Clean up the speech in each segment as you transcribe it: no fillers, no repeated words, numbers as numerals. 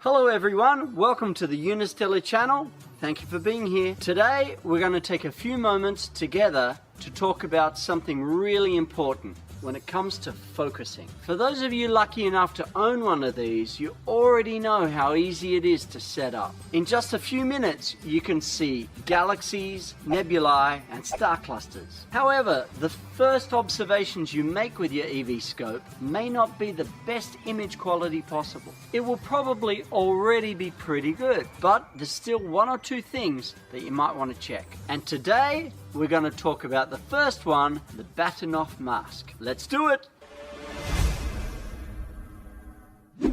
Hello everyone, welcome to the Unistellar channel. Thank you for being here. Today we're going to take a few moments together to talk about something really important when it comes to focusing. For those of you lucky enough to own one of these, you already know how easy it is to set up. In just a few minutes, you can see galaxies, nebulae, and star clusters. However, the first observations you make with your EV scope may not be the best image quality possible. It will probably already be pretty good, but there's still one or two things that you might want to check. And today, we're going to talk about the first one, the Bahtinov mask. Let's do it!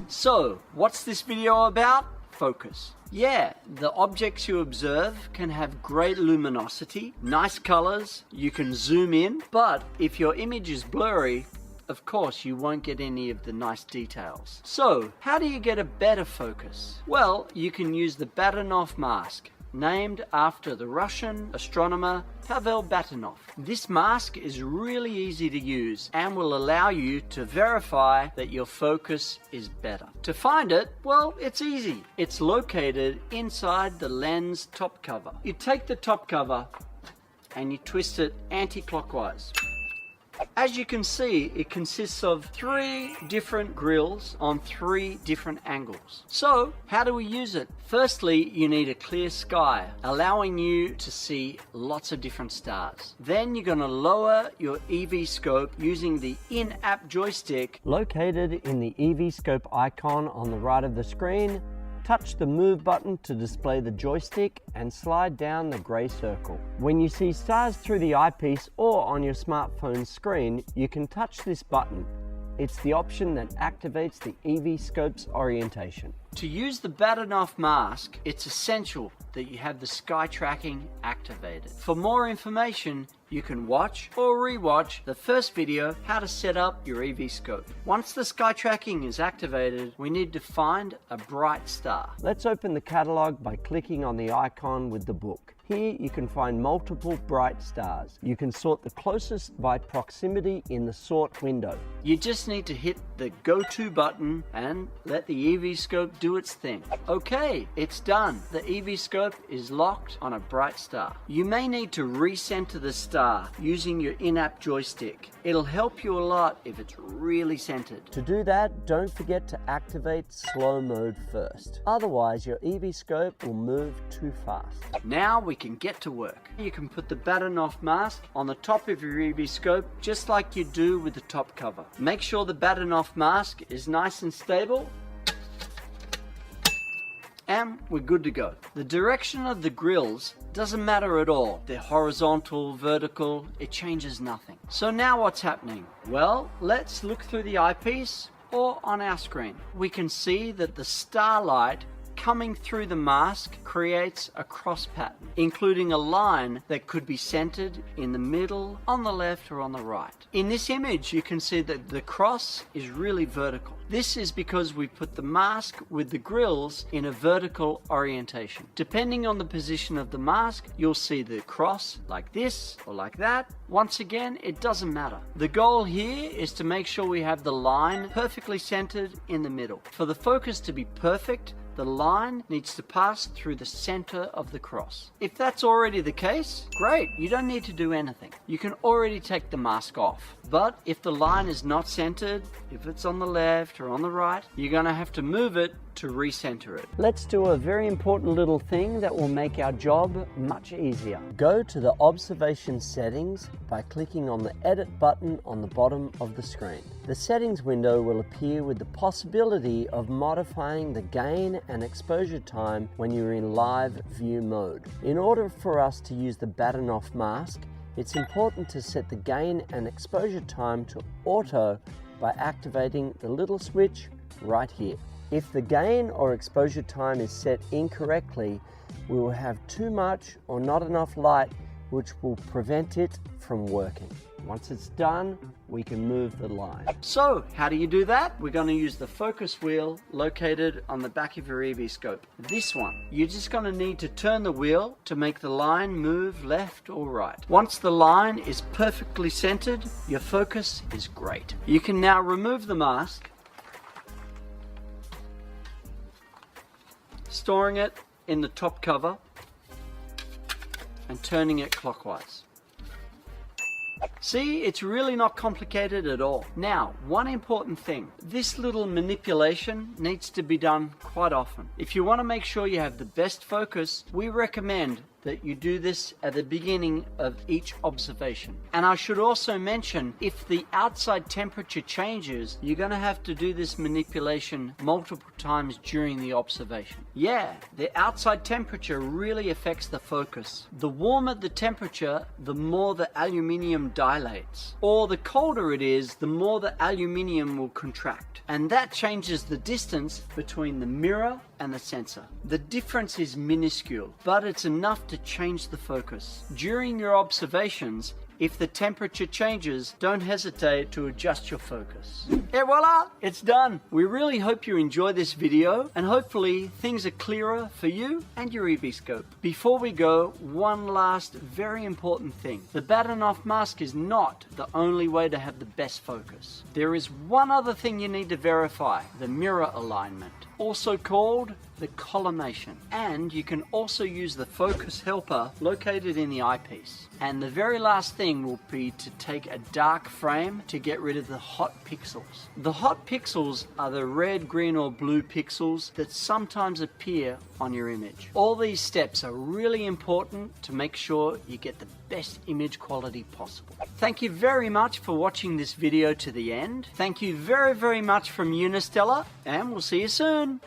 So, what's this video about? Focus. Yeah, the objects you observe can have great luminosity, nice colors, you can zoom in, but if your image is blurry, of course you won't get any of the nice details. So, how do you get a better focus? Well, you can use the Bahtinov mask, named after the Russian astronomer Pavel Bahtinov. This mask is really easy to use and will allow you to verify that your focus is better. To find it, well, it's easy. It's located inside the lens top cover. You take the top cover and you twist it anti-clockwise. As you can see, it consists of 3 different grills on 3 different angles. So, how do we use it? Firstly, you need a clear sky, allowing you to see lots of different stars. Then you're going to lower your EV scope using the in-app joystick located in the EV scope icon on the right of the screen. Touch the move button to display the joystick and slide down the grey circle. When you see stars through the eyepiece or on your smartphone screen, you can touch this button. It's the option that activates the EV scope's orientation. To use the Bahtinov mask, it's essential that you have the sky tracking activated. For more information, you can watch or re-watch the first video, how to set up your EV scope. Once the sky tracking is activated, we need to find a bright star. Let's open the catalog by clicking on the icon with the book. Here you can find multiple bright stars. You can sort the closest by proximity in the sort window. You just need to hit the go to button and let the EV scope do its thing. Okay, it's done. The EV scope is locked on a bright star. You may need to recenter the star using your in-app joystick. It'll help you a lot if it's really centered. To do that, don't forget to activate slow mode first. Otherwise, your EV scope will move too fast. Now we can get to work. You can put the Bahtinov mask on the top of your EV scope just like you do with the top cover. Make sure the Bahtinov mask is nice and stable, and we're good to go. The direction of the grills doesn't matter at all. They're horizontal, vertical, it changes nothing. So now what's happening? Well, let's look through the eyepiece or on our screen. We can see that the starlight coming through the mask creates a cross pattern, including a line that could be centered in the middle, on the left, or on the right. In this image, you can see that the cross is really vertical. This is because we put the mask with the grills in a vertical orientation. Depending on the position of the mask, you'll see the cross like this or like that. Once again, it doesn't matter. The goal here is to make sure we have the line perfectly centered in the middle. For the focus to be perfect, the line needs to pass through the center of the cross. If that's already the case, great, you don't need to do anything. You can already take the mask off. But if the line is not centered, if it's on the left or on the right, you're going to have to move it to recenter it. Let's do a very important little thing that will make our job much easier. Go to the observation settings by clicking on the edit button on the bottom of the screen. The settings window will appear with the possibility of modifying the gain and exposure time when you're in live view mode. In order for us to use the Bahtinov mask, it's important to set the gain and exposure time to auto by activating the little switch right here. If the gain or exposure time is set incorrectly, we will have too much or not enough light, which will prevent it from working. Once it's done, we can move the line. So, how do you do that? We're going to use the focus wheel located on the back of your EV scope. This one. You're just going to need to turn the wheel to make the line move left or right. Once the line is perfectly centered, your focus is great. You can now remove the mask storing it in the top cover and turning it clockwise. See, it's really not complicated at all. Now, one important thing. This little manipulation needs to be done quite often. If you want to make sure you have the best focus, we recommend that you do this at the beginning of each observation. And I should also mention, if the outside temperature changes, you're going to have to do this manipulation multiple times during the observation. Yeah, the outside temperature really affects the focus. The warmer the temperature, the more the aluminium dilates. Or the colder it is, the more the aluminium will contract. And that changes the distance between the mirror and the sensor. The difference is minuscule, but it's enough to change the focus. During your observations, if the temperature changes, don't hesitate to adjust your focus. Et voila, it's done. We really hope you enjoy this video and hopefully things are clearer for you and your EV-scope. Before we go, one last very important thing. The Bahtinov mask is not the only way to have the best focus. There is one other thing you need to verify, the mirror alignment, also called the collimation. And you can also use the focus helper located in the eyepiece. And the very last thing will be to take a dark frame to get rid of the hot pixels. The hot pixels are the red, green or blue pixels that sometimes appear on your image. All these steps are really important to make sure you get the best image quality possible. Thank you very much for watching this video to the end. Thank you very, very much from Unistellar, and we'll see you soon.